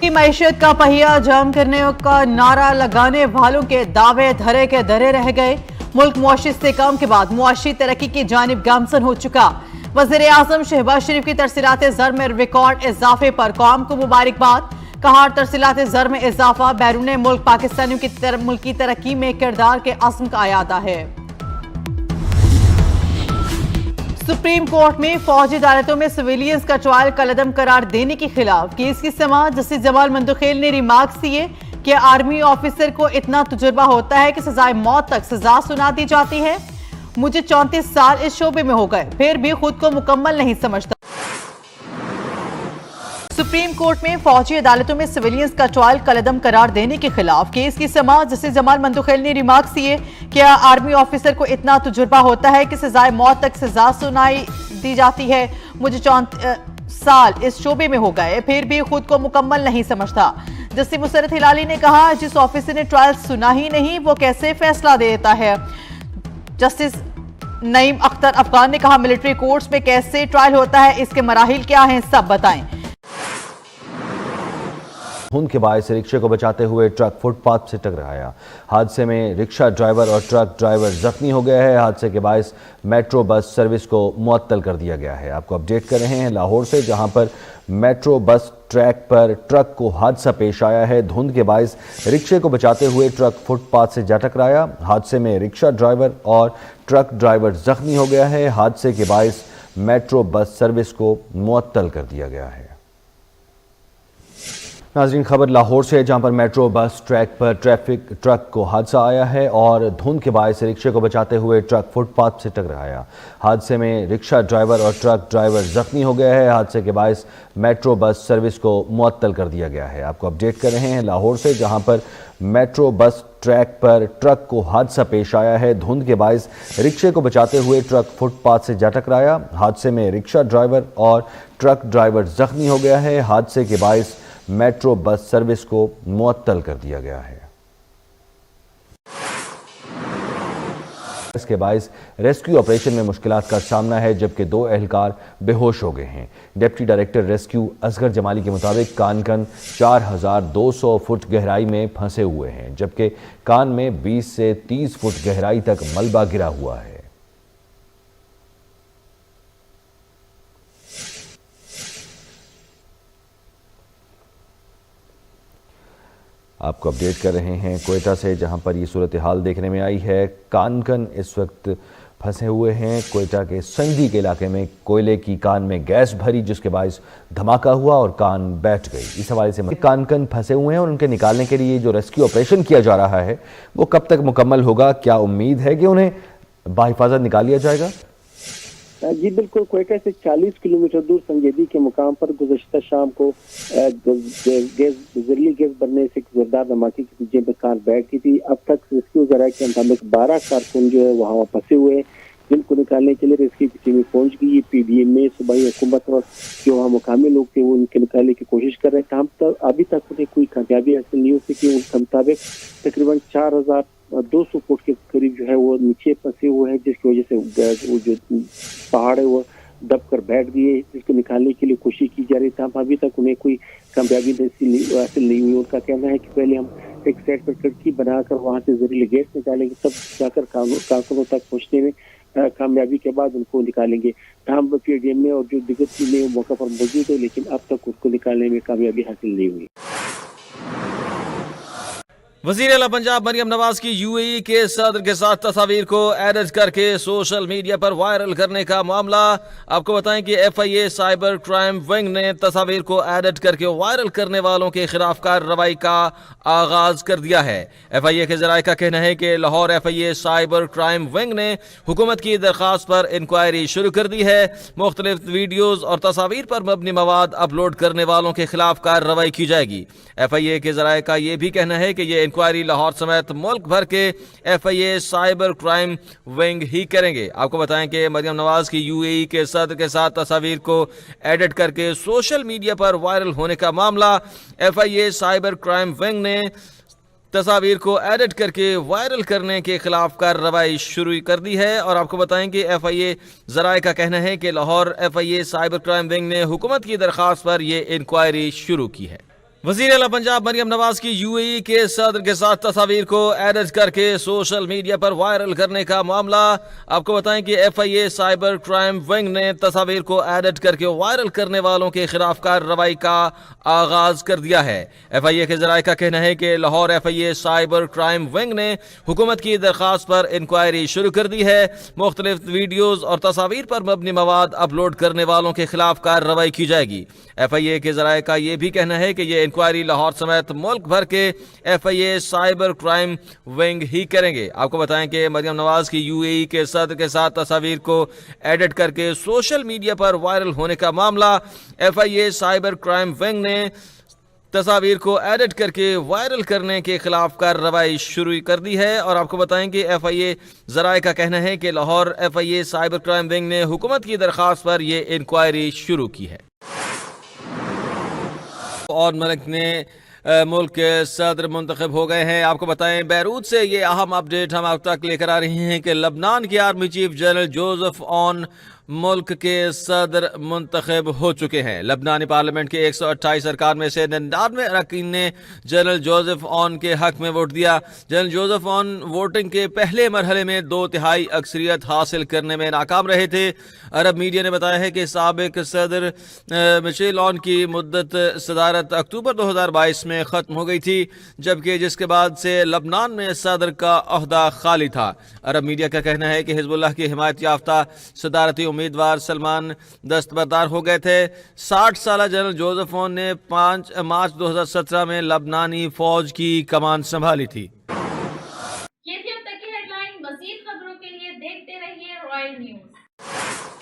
की मईशत का पहिया जाम करने का नारा लगाने वालों के दावे धरे के धरे रह गए। मुल्क मुआशी इस्तेहकाम के बाद मुआशी तरक्की की जानिब गामसन हो चुका। वज़ीर आज़म शहबाज शरीफ की तरसीलात ज़र में रिकॉर्ड इजाफे पर कौम को मुबारकबाद। कहा तरसीलात ज़र में इजाफा बैरून मुल्क पाकिस्तानियों की मुल्की तरक्की में किरदार के अज़्म का अयादा है। सुप्रीम कोर्ट में फौजी अदालतों में सिविलियंस का ट्रायल कलअदम करार देने के खिलाफ केस की समाअत जस्टिस जमाल मंदुखेल ने रिमार्क्स दिए कि आर्मी ऑफिसर को इतना तजुर्बा होता है कि सजाए मौत तक सजा सुना दी जाती है। मुझे 34 साल इस शोबे में हो गए, फिर भी खुद को मुकम्मल नहीं समझता। सुप्रीम कोर्ट में फौजी अदालतों में सिविलियंस का ट्रायल कलअदम करार देने के खिलाफ केस की समाअत जस्टिस जमाल मंदुखेल ने रिमार्क्स दिए कि आर्मी ऑफिसर को इतना तजुर्बा होता है कि सजाए मौत तक सजा सुनाई दी जाती है। मुझे 34 साल इस शोबे में हो गए, फिर भी खुद को मुकम्मल नहीं समझता। जस्टिस मुसरत हिलाली ने कहा, जिस ऑफिसर ने ट्रायल सुना ही नहीं वो कैसे फैसला देता है। जस्टिस नईम अख्तर अफगान ने कहा, मिलिट्री कोर्ट्स में कैसे ट्रायल होता है, इसके मराहिल क्या हैं, सब बताएं। धुंध के बायस रिक्शे को बचाते हुए ट्रक फुटपाथ से टकराया। हादसे में रिक्शा ड्राइवर और ट्रक ड्राइवर जख्मी हो गया है। हादसे के बायस मेट्रो बस सर्विस को मुअत्तल कर दिया गया है। आपको अपडेट कर रहे हैं लाहौर से, जहां पर मेट्रो बस ट्रैक पर ट्रक को हादसा पेश आया है। धुंध के बायस रिक्शे को बचाते हुए ट्रक फुटपाथ से जा टकराया। हादसे में रिक्शा ड्राइवर और ट्रक ड्राइवर जख्मी हो गया है। हादसे के बायस मेट्रो बस सर्विस को मुअत्तल कर दिया गया है। नाज़रीन, खबर लाहौर से है, जहां पर मेट्रो बस ट्रैक पर ट्रक को हादसा आया है और धुंध के बायस रिक्शे को बचाते हुए ट्रक फुटपाथ से टकराया। हादसे में रिक्शा ड्राइवर और ट्रक ड्राइवर जख्मी हो गया है। हादसे के बायस मेट्रो बस सर्विस को मुअत्तल कर दिया गया है। आपको अपडेट कर रहे हैं लाहौर से, जहां पर मेट्रो बस ट्रैक पर ट्रक को हादसा पेश आया है। धुंध के बायस रिक्शे को बचाते हुए ट्रक फुटपाथ से जा टकराया। हादसे में रिक्शा ड्राइवर और ट्रक ड्राइवर जख्मी हो गया है। हादसे के बायस मेट्रो बस सर्विस को मुअत्तल कर दिया गया है। इसके बायस रेस्क्यू ऑपरेशन में मुश्किलात का सामना है, जबकि 2 एहलकार बेहोश हो गए हैं। Deputy director rescue Asgar Jamali के मुताबिक कानकन 4200 फुट गहराई में फंसे हुए हैं, जबकि कान में 20 से 30 फुट गहराई तक मलबा गिरा हुआ है। आपको अपडेट कर रहे हैं कोयटा से, जहां पर ये सूरत हाल देखने में आई है। कानकन इस वक्त फंसे हुए हैं। कोयटा के संधी के इलाके में कोयले की कान में गैस भरी, जिसके बायस धमाका हुआ और कान बैठ गई। इस हवाले से कानकन फंसे हुए हैं और उनके निकालने के लिए जो रेस्क्यू ऑपरेशन किया जा रहा है वो कब तक मुकम्मल होगा? क्या उम्मीद है कि उन्हें बाहिफाजत निकाल लिया जाएगा? जी बिल्कुल, कोयटा से 40 किलोमीटर दूर संजेदी के मुकाम पर गुज़श्ता शाम को जहरीली गैस बनने से जोरदार धमाके के नतीजे में कार बैठ गई थी। अब तक रेस्क्यू जराये के मुताबिक 12 कारकुन जो है वहाँ फंसे हुए हैं, जिनको निकालने के लिए रेस्क्यू की टीमें पहुंच गई। PBM में सूबाई हुकूमत और जो वहाँ मुकामी लोग थे वो उनके निकालने की कोशिश कर रहे हैं। अभी तक उन्हें कोई कामयाबी हासिल नहीं हो सकी। उनके मुताबिक तकरीबन 4200 फुट के करीब जो है वो नीचे फंसे हुए हैं, जिसकी वजह से वो जो पहाड़ है वो दब कर बैठ दिए, जिसको निकालने के लिए कोशिश की जा रही थी। अभी तक उन्हें कोई कामयाबी हासिल नहीं हुई। उनका कहना है कि पहले हम एक साइड पर खिड़की बनाकर वहां से जहरीली गैस निकालेंगे, तब जाकर कारकुनों तक पहुंचने में कामयाबी के बाद उनको निकालेंगे। तमाम PDM में और जो दिग्गज टीमें मौके पर मौजूद है, लेकिन अब तक उसको निकालने में कामयाबी हासिल नहीं हुई। वज़ीर आला पंजाब मरियम नवाज की UAE के सदर के साथ तस्वीर को एडिट करके सोशल मीडिया पर वायरल करने का मामला। आपको बताएं कि FIA साइबर क्राइम विंग ने तस्वीर को एडिट करके वायरल करने वालों के खिलाफ कार्रवाई का आगाज कर दिया है। FIA के जराये का कहना है कि Lahore FIA cyber crime wing ने हुकूमत की दरख्वास्त पर इंक्वायरी शुरू कर दी है। मुख्तलिफ वीडियोज और तस्वीर पर मबनी मवाद अपलोड करने वालों के खिलाफ कार्रवाई की जाएगी। FIA के जराये का यह भी कहना है कि यह इंक्वायरी लाहौर समेत मुल्क भर के FIA साइबर क्राइम विंग ही करेंगे। आपको बताएं कि मरियम नवाज की UAE के सदर के साथ तस्वीर को एडिट करके सोशल मीडिया पर वायरल होने का मामला FIA साइबर क्राइम विंग ने तस्वीर को एडिट करके वायरल करने के खिलाफ कार्रवाई शुरू कर दी है। और आपको बताएं कि FIA जराये का कहना है कि Lahore FIA cyber crime wing ने हुकूमत की दरख्वास्त पर यह इंक्वायरी शुरू की है। वज़ीर आला पंजाब मरियम नवाज की यूएई के सदर के साथ तस्वीर को एडिट करके सोशल मीडिया पर वायरल करने का मामला। आपको बताएं कि FIA साइबर क्राइम विंग ने तस्वीर को एडिट करके वायरल करने वालों के खिलाफ कार्रवाई का आगाज कर दिया है। FIA के जराये का कहना है कि Lahore FIA cyber crime wing ने हुकूमत की दरख्वास्त पर इंक्वायरी शुरू कर दी है। मुख्तलिफ वीडियोज और तस्वीर पर मबनी मवाद अपलोड करने वालों के खिलाफ कार्रवाई की जाएगी। FIA के जराये का यह भी कहना है कि यह इंक्वायरी लाहौर समेत मुल्क भर के FIA साइबर क्राइम विंग ही करेंगे। आपको बताएं कि मरियम नवाज की UAE के सदर के साथ तस्वीर को एडिट करके सोशल मीडिया पर वायरल होने का मामला। FIA साइबर क्राइम विंग ने तस्वीर को एडिट करके वायरल करने के खिलाफ कार्रवाई शुरू कर दी है। और आपको बताएं कि FIA जराये का कहना है कि Lahore FIA cyber crime wing ने हुकूमत की दरख्वास्त पर यह इंक्वायरी शुरू की है। और मलिक ने मुल्क के सदर मुंतखब हो गए हैं। आपको बताएं बैरूत से ये अहम अपडेट हम आप तक लेकर आ रहे हैं कि लबनान के army chief general Joseph on मुल्क के सदर मुंतखब हो चुके हैं। लबनानी पार्लियामेंट के 128 अरकान में से 99 अरकान ने जनरल जोसेफ ऑन के हक में वोट दिया। जनरल जोसेफ ऑन वोटिंग के पहले मरहले में 2/3 अक्सरियत हासिल करने में नाकाम रहे थे। अरब मीडिया ने बताया है कि साबिक सदर मिशेल ऑन की मुद्दत सदारत अक्टूबर 2022 में ख़त्म हो गई थी, जबकि जिसके बाद से लबनान में सदर का ओहदा खाली था। अरब मीडिया का कहना है कि हिजबुल्लाह की हिमायत याफ्ता सदारती उम्मीदवार सलमान दस्तबरदार हो गए थे। 60 साल जनरल जोसेफ ऑन ने 5 मार्च 2017 में लबनानी फौज की कमान संभाली थी। ये थी अब तक की हेडलाइन। मज़ीद खबरों के लिए देखते रहिए रॉयल न्यूज।